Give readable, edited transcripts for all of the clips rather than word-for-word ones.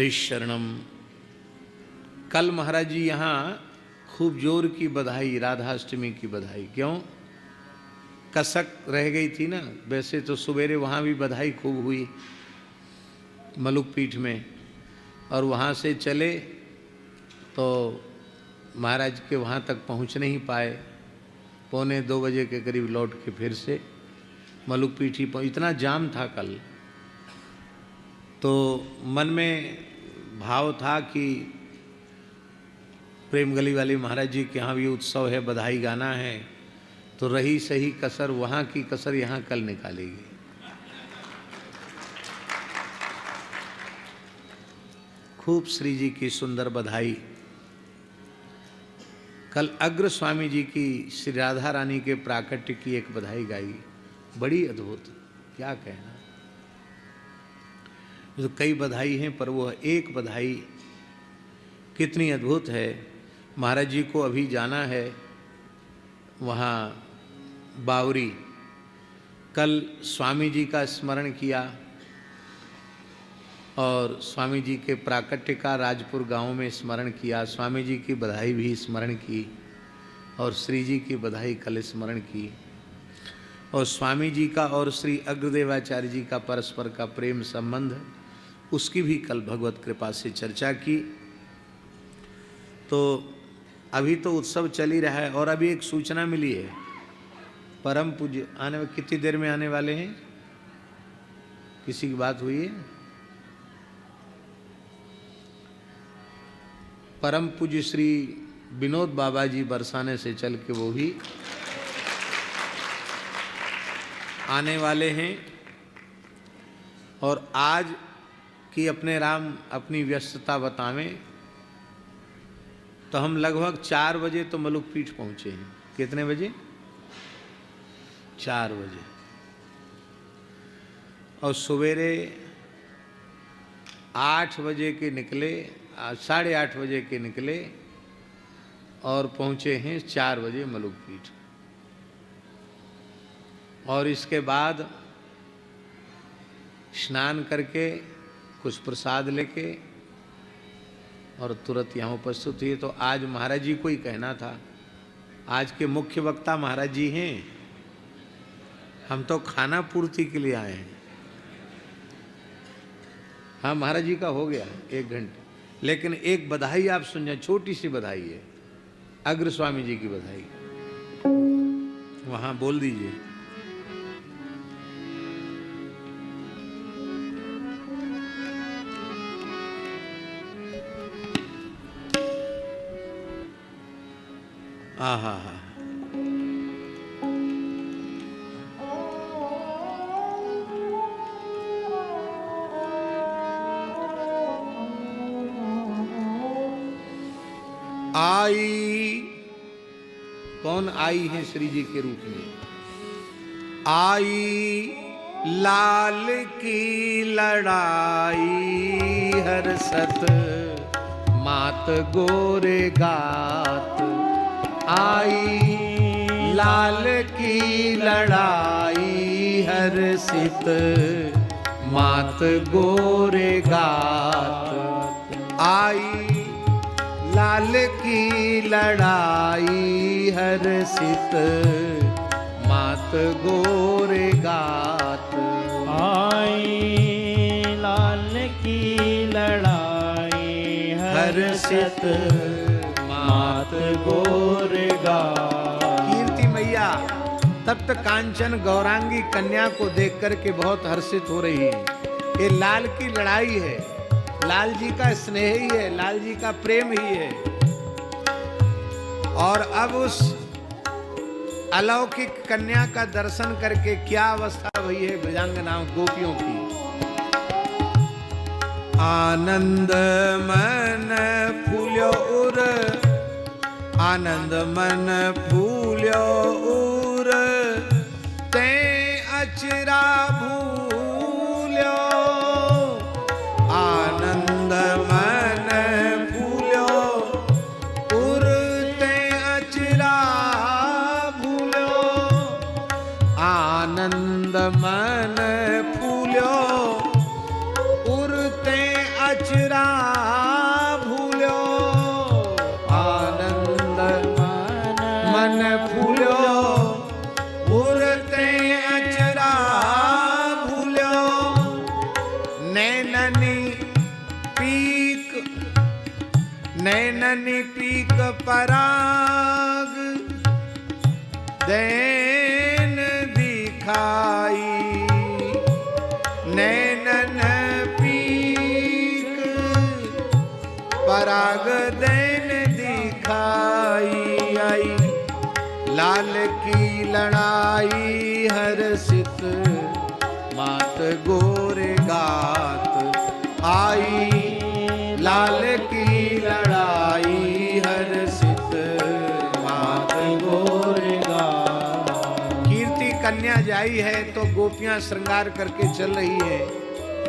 शरणम। कल महाराज जी यहाँ खूब जोर की बधाई, राधाष्टमी की बधाई। क्यों? कसक रह गई थी ना। वैसे तो सवेरे वहाँ भी बधाई खूब हुई मलुक पीठ में, और वहाँ से चले तो महाराज के वहाँ तक पहुँच नहीं पाए। 1:45 बजे के करीब लौट के फिर से मलुक पीठ ही इतना जाम था कल। तो मन में भाव था कि प्रेम गली वाले महाराज जी के यहाँ भी उत्सव है, बधाई गाना है, तो रही सही कसर, वहाँ की कसर यहाँ कल निकालेगी। खूब श्री जी की सुंदर बधाई। कल अग्र स्वामी जी की श्री राधा रानी के प्राकट्य की एक बधाई गाई, बड़ी अद्भुत, क्या कहना। तो कई बधाई हैं पर वो एक बधाई कितनी अद्भुत है। महाराज जी को अभी जाना है वहाँ बावरी। कल स्वामी जी का स्मरण किया और स्वामी जी के प्राकट्य का राजपुर गांव में स्मरण किया। स्वामी जी की बधाई भी स्मरण की और श्री जी की बधाई कल स्मरण की। और स्वामी जी का और श्री अग्रदेवाचार्य जी का परस्पर का प्रेम संबंध, उसकी भी कल भगवत कृपा से चर्चा की। तो अभी तो उत्सव चल ही रहा है और अभी एक सूचना मिली है, परम पूज्य आने कितनी देर में आने वाले हैं, किसी की बात हुई है? परम पूज्य श्री विनोद बाबा जी बरसाने से चल के वो भी आने वाले हैं। और आज कि अपने राम अपनी व्यस्तता बतावें, तो हम लगभग 4 बजे तो मलुक पीठ पहुंचे हैं। कितने बजे? 4 बजे। और सवेरे 8 बजे के निकले, 8:30 बजे के निकले और पहुंचे हैं 4 बजे मलुक पीठ। और इसके बाद स्नान करके कुछ प्रसाद लेके और तुरंत यहाँ उपस्थित हुए। तो आज महाराज जी को ही कहना था, आज के मुख्य वक्ता महाराज जी हैं, हम तो खाना पूर्ति के लिए आए हैं। हाँ, महाराज जी का हो गया 1 घंटे, लेकिन एक बधाई आप सुन जाए, छोटी सी बधाई है, अग्र स्वामी जी की बधाई। वहाँ बोल दीजिए। हाँ। आई, कौन आई है श्री जी के रूप में? आई लाल की लड़ाई हरसत मात गोरे गात। आई लाल की लड़ाई हर्षित मात गोरे गात। आई लाल की लड़ाई हर्षित मात गोरे गात। आई लाल की लड़ाई हर्षित मात गोरेगा। कीर्ति मैया तप्त कांचन गौरांगी कन्या को देख करके बहुत हर्षित हो रही है। ये लाल की लड़ाई है, लाल जी का स्नेह ही है, लाल जी का प्रेम ही है। और अब उस अलौकिक कन्या का दर्शन करके क्या अवस्था हुई है ब्रजांगनाओं गोपियों की। आनंद मन फूल्यो उर, आनंद मन फूल्यो उर, ते अचरा भूल्यो। आनंद मन फूल्यो उर, ते अचरा भूल्यो। आनंद मन फूल्यो उर, ते अचरा नैनन पीक पराग दैन दिखाई, नैनन पीक पराग दैन दिखाई। आई लाल की लड़ाई हर्षित मात गोरे गात। आई लाल की लड़ाई हर्षित मात गोरे गात। कीर्ति कन्या जाई है तो गोपियां श्रृंगार करके चल रही है।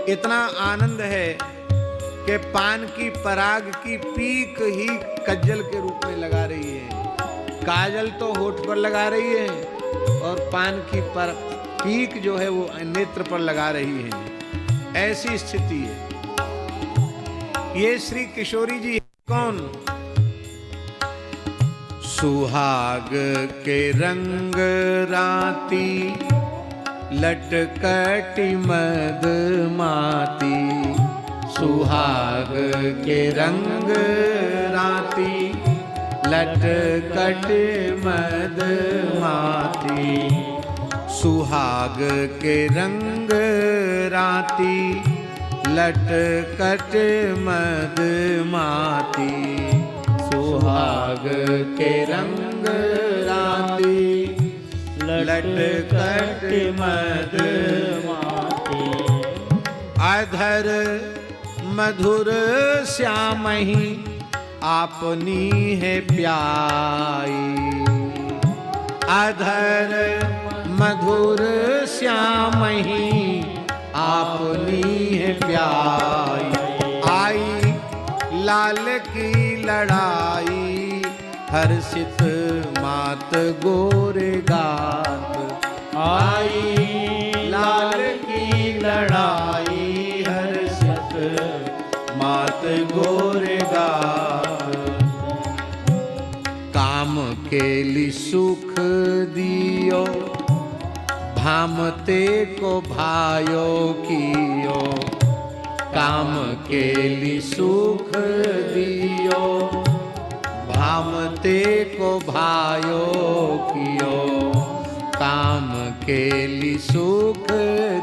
इतना आनंद है कि पान की पराग की पीक ही कज्जल के रूप में लगा रही है। काजल तो होठ पर लगा रही है और पान की पीक जो है वो नेत्र पर लगा रही है। ऐसी स्थिति है। ये श्री किशोरी जी कौन? सुहाग के रंग राती लटकटी मद माती। सुहाग के रंग राती लटकट मद माती। सुहाग के रंग राती लटकट मद माती। सुहाग के रंग राती लटकट मद माती। अधर मधुर श्यामहि आपनी है प्याई। अधर मधुर श्यामहि आपनी है प्याई। आई लाल की लड़ाई हर्षित मात गोरे गात। आई लाल की लड़ाई हर्षित मात गोरे गात। काम के लिए सुख दियो भामते को भायो कियो। काम के लिए सुख दियो भामते को भायो कियो। काम के लिए सुख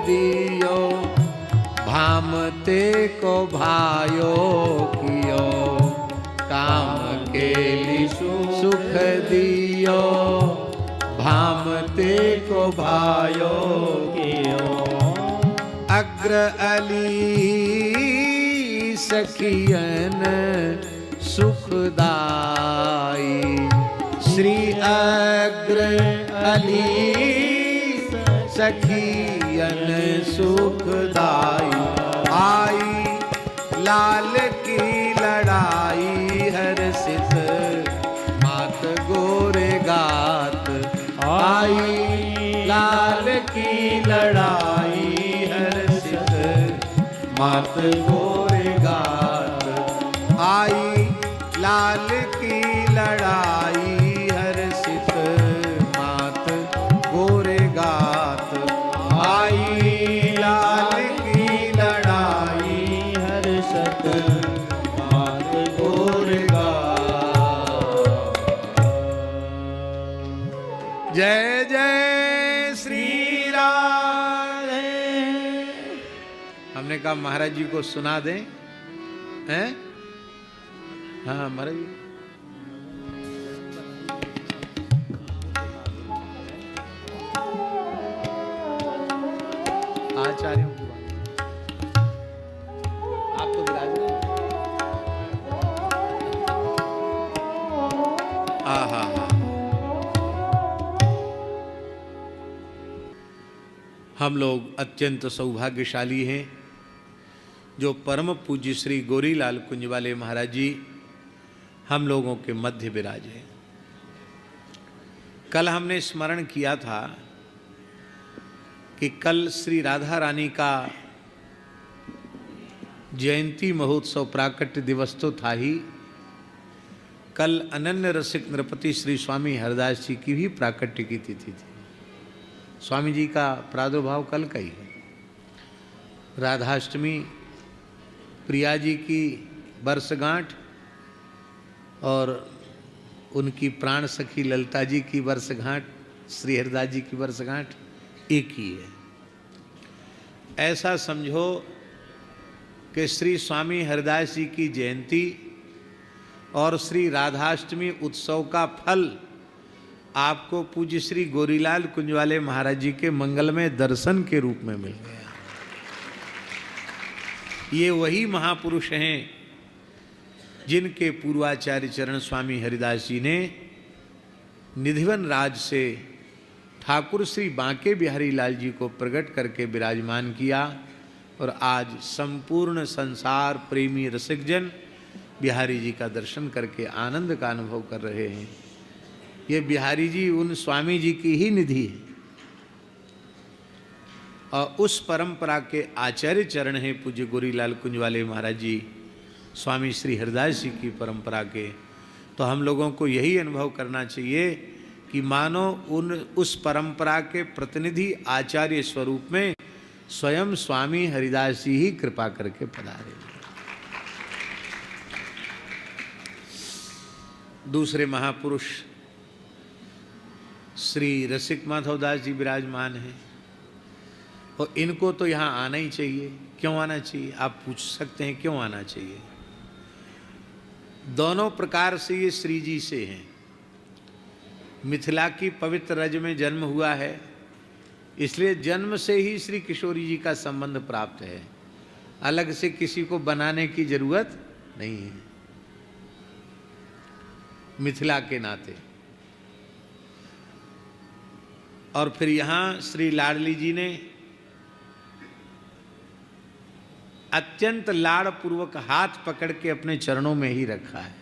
दियो भामते को भायो कियो। काम के लिए सुख दियो भामते को भायो कियो। अग्र अली सखियन सुखदाई। श्री अग्र अली सखियन सुखदाई। आई लाल की लड़ाई हर्षित मात गोरे गात। आई लाल की लड़ाई हर्षित मात गोरे गात। आई लाल की लड़ाई हर्षित मात गोरे गात। आई लाल की लड़ाई हर्षित मात गोरे गात। जय जय श्री राधे। हमने कहा महाराज जी को सुना दें, हैं? हाँ महाराज जी। आचार्यों की बात आप तो विराज रहे। हाँ। हम लोग अत्यंत सौभाग्यशाली हैं जो परम पूज्य श्री गोरीलाल कुंज वाले महाराज जी हम लोगों के मध्य विराजे। कल हमने स्मरण किया था कि कल श्री राधा रानी का जयंती महोत्सव प्राकट्य दिवस तो था ही, कल अनन्य रसिक नृपति श्री स्वामी हरदास जी की भी प्राकट्य की तिथि थी। स्वामी जी का प्रादुर्भाव कल का ही है। राधाष्टमी, प्रिया जी की वर्षगांठ और उनकी प्राण सखी ललिता जी की वर्षगांठ, श्री हरिदास जी की वर्षगांठ एक ही है। ऐसा समझो कि श्री स्वामी हरिदास जी की जयंती और श्री राधाष्टमी उत्सव का फल आपको पूज्य श्री गोरीलाल कुंजवाले महाराज जी के मंगलमय दर्शन के रूप में मिल गया। ये वही महापुरुष हैं जिनके पूर्वाचार्य चरण स्वामी हरिदास जी ने निधिवन राज से ठाकुर श्री बांके बिहारी लाल जी को प्रकट करके विराजमान किया और आज संपूर्ण संसार प्रेमी रसिकजन बिहारी जी का दर्शन करके आनंद का अनुभव कर रहे हैं। ये बिहारी जी उन स्वामी जी की ही निधि है और उस परंपरा के आचार्य चरण हैं पूज्य गोरीलाल कुंजवाले महाराज जी, स्वामी श्री हरिदास जी की परंपरा के। तो हम लोगों को यही अनुभव करना चाहिए कि मानो उस परंपरा के प्रतिनिधि आचार्य स्वरूप में स्वयं स्वामी हरिदास जी ही कृपा करके पधारे। दूसरे महापुरुष श्री रसिक माधवदास जी विराजमान हैं और इनको तो यहाँ आना ही चाहिए। क्यों आना चाहिए आप पूछ सकते हैं, क्यों आना चाहिए? दोनों प्रकार से ये श्री जी से हैं। मिथिला की पवित्र रज में जन्म हुआ है, इसलिए जन्म से ही श्री किशोरी जी का संबंध प्राप्त है। अलग से किसी को बनाने की जरूरत नहीं है, मिथिला के नाते। और फिर यहाँ श्री लाडली जी ने अत्यंत लाड़ पूर्वक हाथ पकड़ के अपने चरणों में ही रखा है,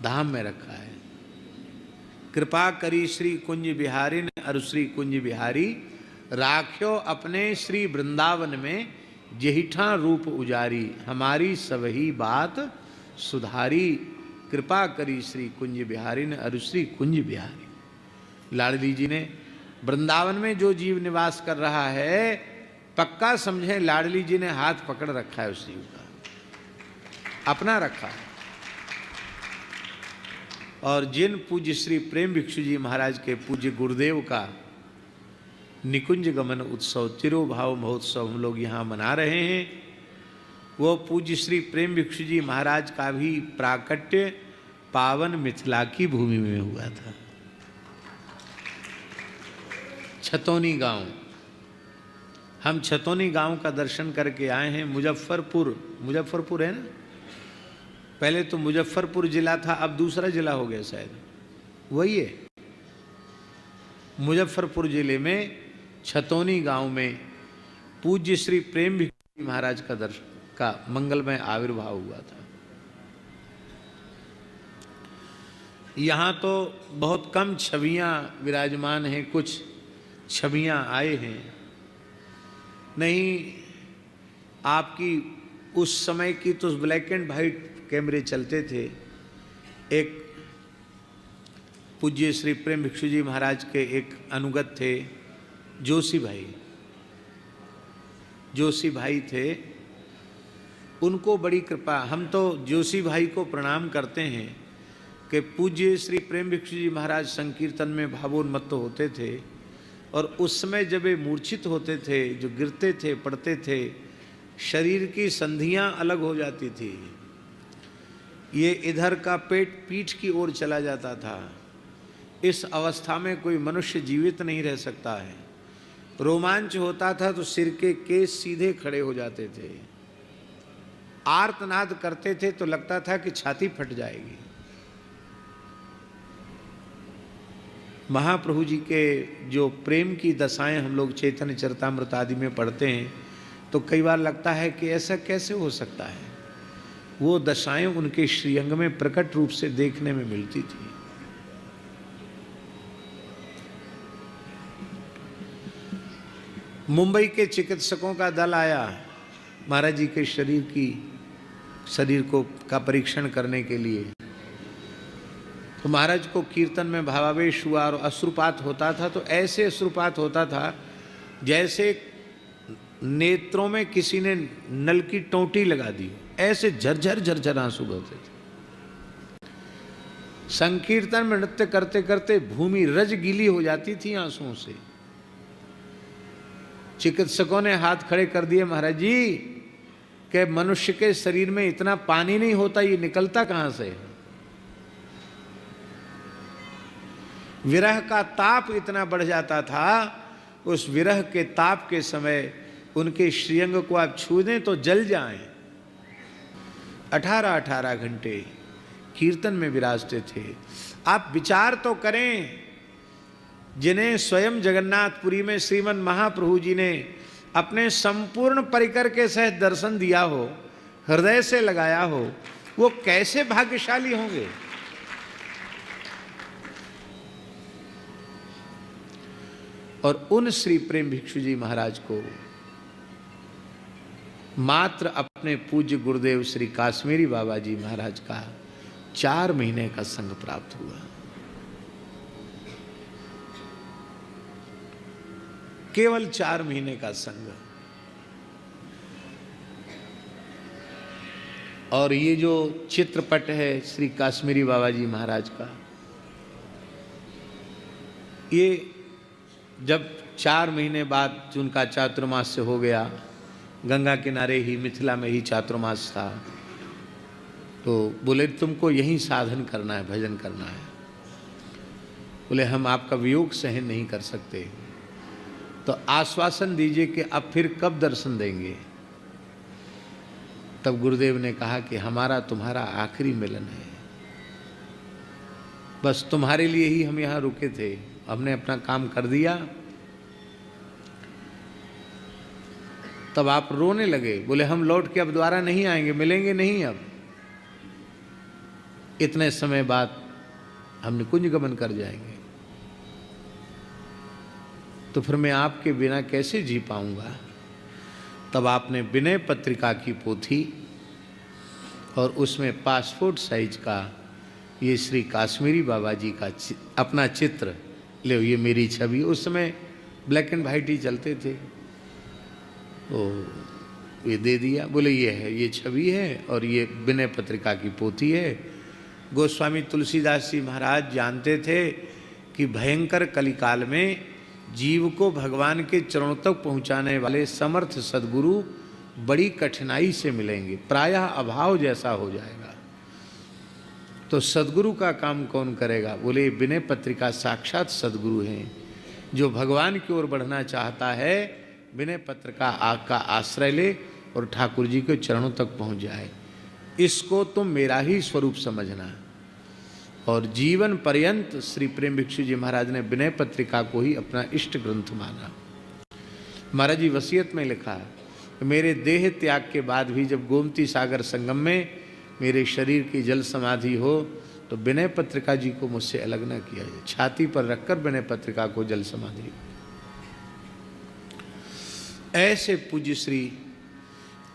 धाम में रखा है। कृपा करी श्री कुंज बिहारी ने अरु श्री कुंज बिहारी, राख्यो अपने श्री वृंदावन में जेहिठा रूप उजारी, हमारी सबही बात सुधारी। कृपा करी श्री कुंज बिहारी ने अरु श्री कुंज बिहारी। लाडली जी ने वृंदावन में जो जीव निवास कर रहा है, पक्का समझे लाडली जी ने हाथ पकड़ रखा है उस जीव का, अपना रखा है। और जिन पूज्य श्री प्रेम भिक्षु जी महाराज के पूज्य गुरुदेव का निकुंज गमन उत्सव, तिरोभाव महोत्सव हम लोग यहाँ मना रहे हैं, वो पूज्य श्री प्रेम भिक्षु जी महाराज का भी प्राकट्य पावन मिथिला की भूमि में हुआ था। छतौनी गांव, हम छतौनी गांव का दर्शन करके आए हैं। मुजफ्फरपुर है ना, पहले तो मुजफ्फरपुर जिला था, अब दूसरा जिला हो गया शायद, वही है। मुजफ्फरपुर जिले में छतौनी गांव में पूज्य श्री प्रेम भिक्षु महाराज का दर्शन का मंगलमय आविर्भाव हुआ था। यहाँ तो बहुत कम छवियाँ विराजमान हैं, कुछ छवियाँ आए हैं। नहीं, आपकी उस समय की तो ब्लैक एंड वाइट कैमरे चलते थे। एक पूज्य श्री प्रेम भिक्षु जी महाराज के एक अनुगत थे, जोशी भाई थे। उनको बड़ी कृपा, हम तो जोशी भाई को प्रणाम करते हैं कि पूज्य श्री प्रेम भिक्षु जी महाराज संकीर्तन में भावोन्मत्त होते थे और उस समय जब वे मूर्छित होते थे, जो गिरते थे, पड़ते थे, शरीर की संधियां अलग हो जाती थी, ये इधर का पेट पीठ की ओर चला जाता था। इस अवस्था में कोई मनुष्य जीवित नहीं रह सकता है। रोमांच होता था तो सिर के केस सीधे खड़े हो जाते थे, आर्तनाद करते थे तो लगता था कि छाती फट जाएगी। महाप्रभु जी के जो प्रेम की दशाएं हम लोग चैतन्य चरितामृत आदि में पढ़ते हैं तो कई बार लगता है कि ऐसा कैसे हो सकता है। वो दशाएं उनके श्रीअंग में प्रकट रूप से देखने में मिलती थी। मुंबई के चिकित्सकों का दल आया महाराज जी के शरीर का परीक्षण करने के लिए। तो महाराज को कीर्तन में भावावेश हुआ और अश्रुपात होता था, तो ऐसे अश्रुपात होता था जैसे नेत्रों में किसी ने नल की टोंटी लगा दी, ऐसे झरझर झरझर आंसू बहते थे। संकीर्तन में नृत्य करते करते भूमि रज गीली हो जाती थी आंसुओं से। चिकित्सकों ने हाथ खड़े कर दिए, महाराज जी कि मनुष्य के शरीर में इतना पानी नहीं होता, ये निकलता कहां से? विरह का ताप इतना बढ़ जाता था, उस विरह के ताप के समय उनके श्रीअंग को आप छू दें तो जल जाएं। 18-18 घंटे कीर्तन में विराजते थे। आप विचार तो करें, जिन्हें स्वयं जगन्नाथपुरी में श्रीमन महाप्रभु जी ने अपने संपूर्ण परिकर के सहित दर्शन दिया हो, हृदय से लगाया हो, वो कैसे भाग्यशाली होंगे। और उन श्री प्रेम भिक्षु जी महाराज को मात्र अपने पूज्य गुरुदेव श्री काश्मीरी बाबा जी महाराज का 4 महीने का संग प्राप्त हुआ। केवल 4 महीने का संग। और ये जो चित्रपट है श्री काश्मीरी बाबा जी महाराज का, ये जब 4 महीने बाद उनका चातुर्मास्य हो गया, गंगा किनारे ही मिथिला में ही चातुर्मास था, तो बोले तुमको यहीं साधन करना है, भजन करना है। बोले हम आपका वियोग सहन नहीं कर सकते, तो आश्वासन दीजिए कि अब फिर कब दर्शन देंगे। तब गुरुदेव ने कहा कि हमारा तुम्हारा आखिरी मिलन है, बस तुम्हारे लिए ही हम यहाँ रुके थे, हमने अपना काम कर दिया। तब आप रोने लगे, बोले हम लौट के अब दोबारा नहीं आएंगे, मिलेंगे नहीं अब, इतने समय बाद हम निकुंज गमन कर जाएंगे, तो फिर मैं आपके बिना कैसे जी पाऊंगा। तब आपने विनय पत्रिका की पोथी और उसमें पासपोर्ट साइज का ये श्री काश्मीरी बाबा जी का अपना चित्र, ले ये मेरी छवि, उस समय ब्लैक एंड वाइट ही चलते थे, तो ये दे दिया। बोले ये है, ये छवि है और ये विनय पत्रिका की पोथी है। गोस्वामी तुलसीदास जी महाराज जानते थे कि भयंकर कलिकाल में जीव को भगवान के चरणों तक पहुंचाने वाले समर्थ सद्गुरु बड़ी कठिनाई से मिलेंगे, प्रायः अभाव जैसा हो जाएगा। तो सद्गुरु का काम कौन करेगा? बोले विनय पत्रिका साक्षात सद्गुरु हैं। जो भगवान की ओर बढ़ना चाहता है, विनय पत्रिका का आश्रय ले और ठाकुर जी के चरणों तक पहुंच जाए। इसको तुम मेरा ही स्वरूप समझना। और जीवन पर्यंत श्री प्रेम भिक्षु जी महाराज ने विनय पत्रिका को ही अपना इष्ट ग्रंथ माना। महाराज जी वसीयत में लिखा, मेरे देह त्याग के बाद भी जब गोमती सागर संगम में मेरे शरीर की जल समाधि हो, तो विनय पत्रिका जी को मुझसे अलग न किया जाए। छाती पर रखकर विनय पत्रिका को जल समाधि। ऐसे पूज्य श्री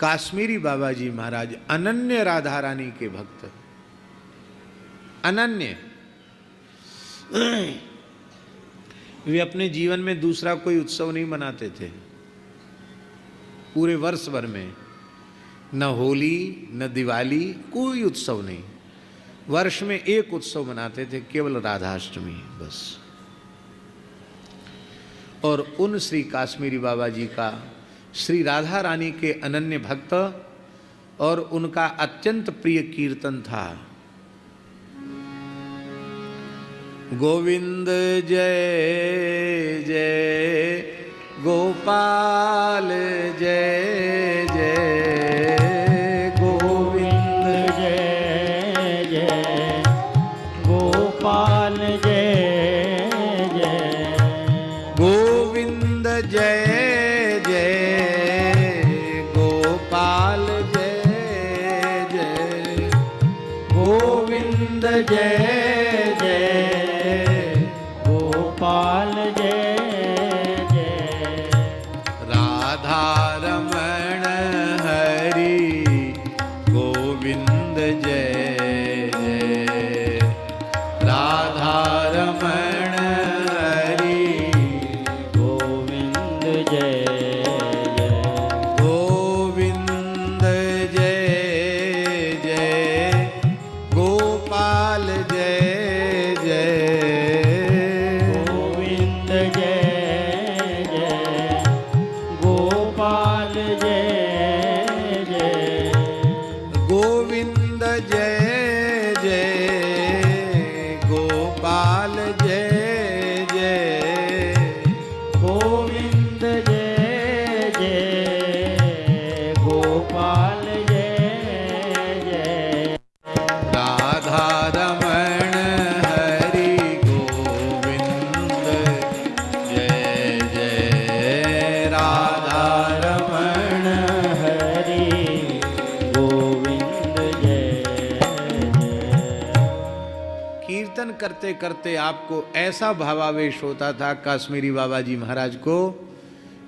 काश्मीरी बाबा जी महाराज अनन्य राधा रानी के भक्त, अनन्य। वे अपने जीवन में दूसरा कोई उत्सव नहीं मनाते थे पूरे वर्ष भर में, न होली न दिवाली, कोई उत्सव नहीं। वर्ष में एक उत्सव मनाते थे, केवल राधाष्टमी बस। और उन श्री काश्मीरी बाबा जी का श्री राधा रानी के अनन्य भक्त और उनका अत्यंत प्रिय कीर्तन था, गोविंद जय जय गोपाल जय जय, गोविंद जय जय गोपाल जय जय, गोविंद जय जय गोपाल जय जय, गोविंद जय जय गोपाल जय जय, राधा रमण हरि गोविंद जय जय, राधा रमण हरि गोविंद जय जय, गोविंद जय जय गोपाल जय करते करते आपको ऐसा भावावेश होता था काश्मीरी बाबा जी महाराज को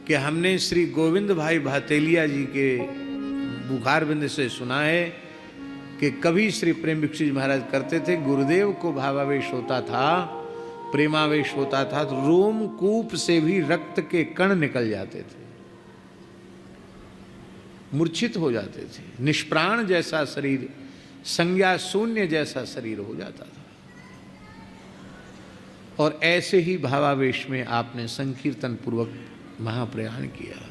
कि हमने श्री गोविंद भाई भातेलिया जी के मुखारबिंद से सुना है कि कभी श्री प्रेम भिक्षु जी महाराज करते थे, गुरुदेव को भावावेश होता था, प्रेमावेश होता था, तो रोमकूप से भी रक्त के कण निकल जाते थे, मूर्छित हो जाते थे, निष्प्राण जैसा शरीर, संज्ञा शून्य जैसा शरीर हो जाता था। और ऐसे ही भावावेश में आपने संकीर्तन पूर्वक महाप्रयाण किया।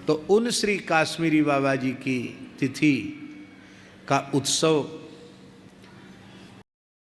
तो उन श्री काश्मीरी बाबा जी की तिथि का उत्सव